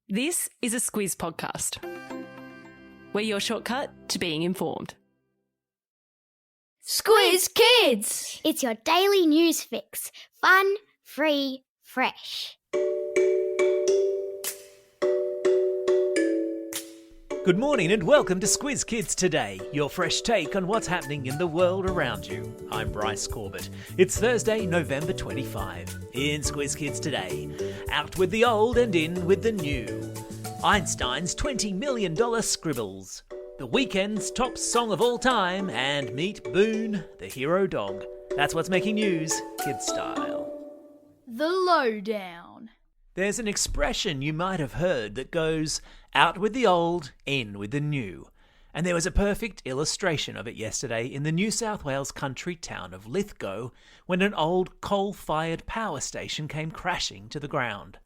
This is a Squiz podcast. We're your shortcut to being informed. Squiz Kids! It's your daily news fix. Fun, free, fresh. Good morning and welcome to Squiz Kids Today, your fresh take on what's happening in the world around you. I'm Bryce Corbett. It's Thursday, November 25. In Squiz Kids Today, out with the old and in with the new. Einstein's $20 million scribbles. TheWeeknd's top song of all time, and meet Boone, the hero dog. That's what's making news, kid style. The lowdown. There's an expression you might have heard that goes, out with the old, in with the new. And there was a perfect illustration of it yesterday in the New South Wales country town of Lithgow when an old coal-fired power station came crashing to the ground.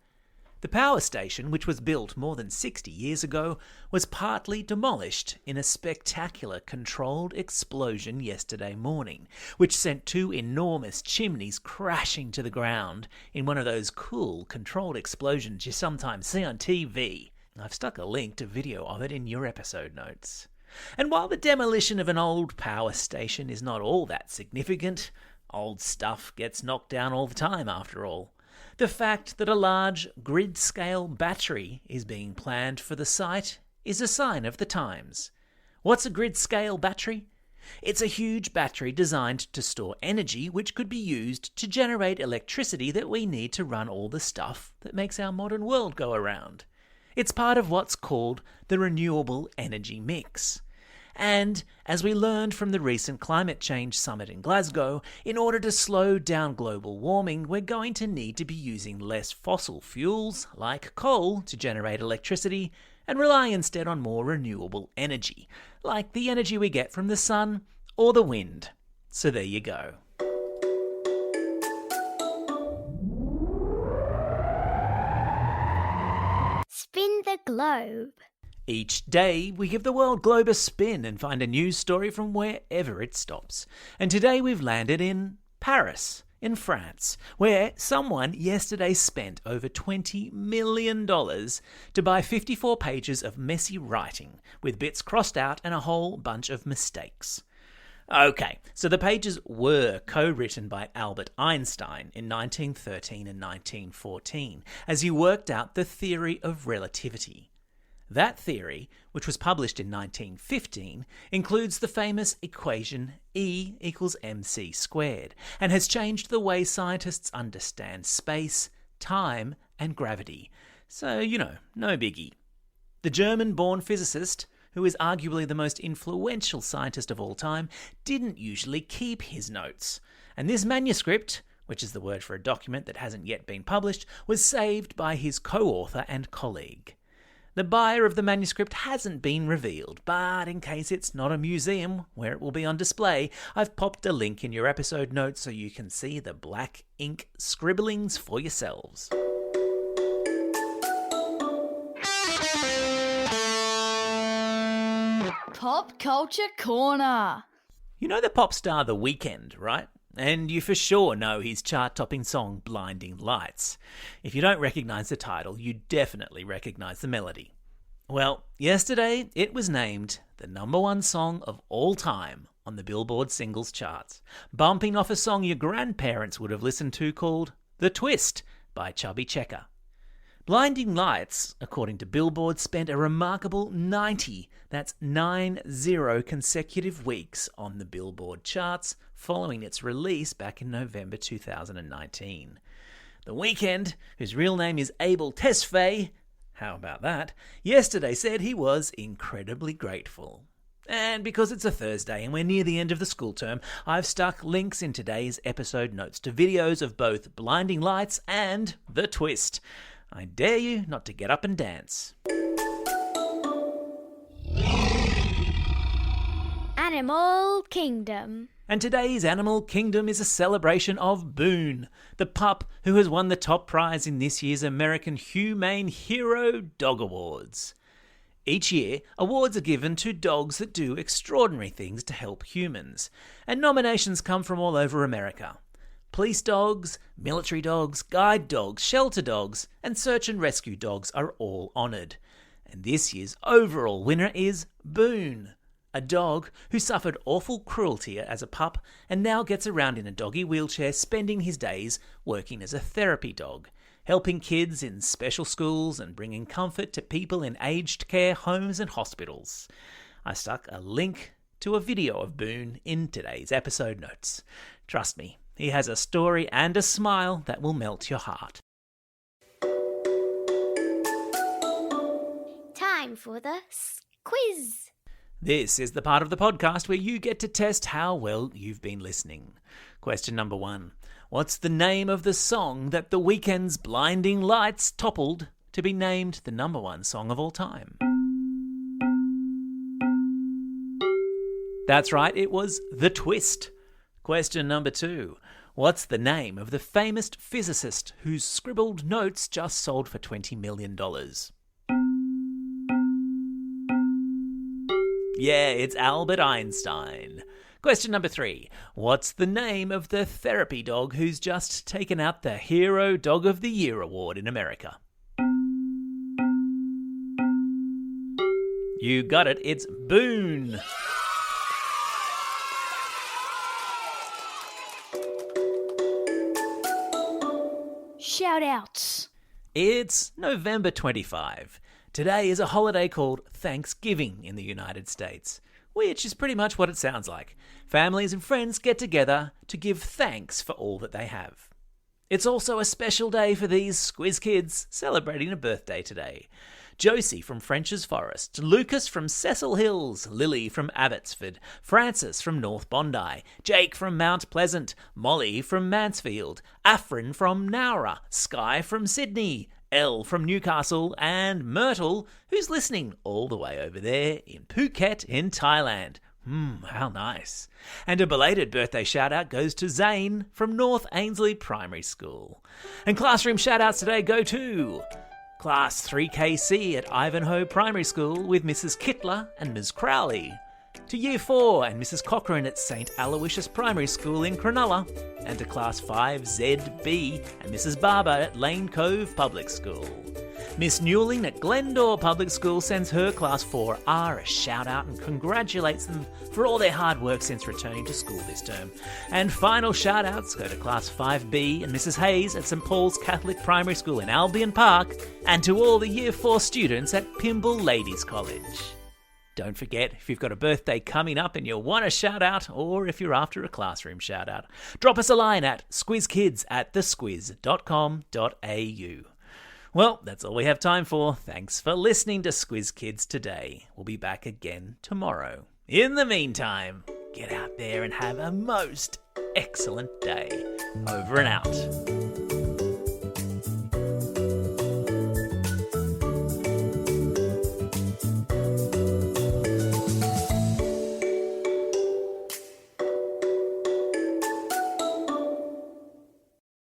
The power station, which was built more than 60 years ago, was partly demolished in a spectacular controlled explosion yesterday morning, which sent two enormous chimneys crashing to the ground in one of those cool controlled explosions you sometimes see on TV. I've stuck a link to video of it in your episode notes. And while the demolition of an old power station is not all that significant, old stuff gets knocked down all the time after all. The fact that a large grid-scale battery is being planned for the site is a sign of the times. What's a grid-scale battery? It's a huge battery designed to store energy which could be used to generate electricity that we need to run all the stuff that makes our modern world go around. It's part of what's called the renewable energy mix. And, as we learned from the recent climate change summit in Glasgow, in order to slow down global warming, we're going to need to be using less fossil fuels, like coal, to generate electricity, and rely instead on more renewable energy, like the energy we get from the sun or the wind. So there you go. Spin the globe. Each day, we give the world globe a spin and find a news story from wherever it stops. And today we've landed in Paris, in France, where someone yesterday spent over $20 million to buy 54 pages of messy writing, with bits crossed out and a whole bunch of mistakes. Okay, so the pages were co-written by Albert Einstein in 1913 and 1914, as he worked out the theory of relativity. That theory, which was published in 1915, includes the famous equation E equals mc squared, and has changed the way scientists understand space, time, and gravity. So, no biggie. The German-born physicist, who is arguably the most influential scientist of all time, didn't usually keep his notes. And this manuscript, which is the word for a document that hasn't yet been published, was saved by his co-author and colleague. The buyer of the manuscript hasn't been revealed, but in case it's not a museum where it will be on display, I've popped a link in your episode notes so you can see the black ink scribblings for yourselves. Pop Culture Corner. You know the pop star TheWeeknd, right? And you for sure know his chart-topping song Blinding Lights. If you don't recognise the title, you definitely recognise the melody. Well, yesterday it was named the #1 song of all time on the Billboard singles charts, bumping off a song your grandparents would have listened to called The Twist by Chubby. Blinding Lights, according to Billboard, spent a remarkable 90 consecutive weeks on the Billboard charts following its release back in November 2019. TheWeeknd, whose real name is Abel Tesfaye, how about that, yesterday said he was incredibly grateful. And because it's a Thursday and we're near the end of the school term, I've stuck links in today's episode notes to videos of both Blinding Lights and The Twist. I dare you not to get up and dance. Animal Kingdom. And today's Animal Kingdom is a celebration of Boone, the pup who has won the top prize in this year's American Humane Hero Dog Awards. Each year, awards are given to dogs that do extraordinary things to help humans, and nominations come from all over America. Police dogs, military dogs, guide dogs, shelter dogs, and search and rescue dogs are all honoured. And this year's overall winner is Boone, a dog who suffered awful cruelty as a pup and now gets around in a doggy wheelchair, spending his days working as a therapy dog, helping kids in special schools and bringing comfort to people in aged care homes and hospitals. I stuck a link to a video of Boone in today's episode notes. Trust me, he has a story and a smile that will melt your heart. Time for the quiz. This is the part of the podcast where you get to test how well you've been listening. Question number 1. What's the name of the song that TheWeeknd's Blinding Lights toppled to be named the number 1 song of all time? That's right, it was The Twist. Question number 2. What's the name of the famous physicist whose scribbled notes just sold for $20 million? Yeah, it's Albert Einstein. Question number 3. What's the name of the therapy dog who's just taken out the Hero Dog of the Year award in America? You got it, it's Boone. Shout-outs. It's November 25. Today is a holiday called Thanksgiving in the United States, which is pretty much what it sounds like. Families and friends get together to give thanks for all that they have. It's also a special day for these Squiz Kids celebrating a birthday today. Josie from French's Forest, Lucas from Cecil Hills, Lily from Abbotsford, Francis from North Bondi, Jake from Mount Pleasant, Molly from Mansfield, Afrin from Nowra, Sky from Sydney, Elle from Newcastle, and Myrtle, who's listening all the way over there in Phuket in Thailand. How nice. And a belated birthday shout-out goes to Zane from North Ainslie Primary School. And classroom shout-outs today go to Class 3KC at Ivanhoe Primary School with Mrs. Kittler and Ms. Crowley, to Year 4 and Mrs. Cochrane at St. Aloysius Primary School in Cronulla, and to Class 5ZB and Mrs. Barber at Lane Cove Public School. Miss Newling at Glendore Public School sends her Class 4R a shout-out and congratulates them for all their hard work since returning to school this term. And final shout-outs go to Class 5B and Mrs. Hayes at St. Paul's Catholic Primary School in Albion Park, and to all the Year 4 students at Pymble Ladies College. Don't forget, if you've got a birthday coming up and you want a shout-out, or if you're after a classroom shout-out, drop us a line at squizkids@thesquiz.com.au. Well, that's all we have time for. Thanks for listening to Squiz Kids today. We'll be back again tomorrow. In the meantime, get out there and have a most excellent day. Over and out.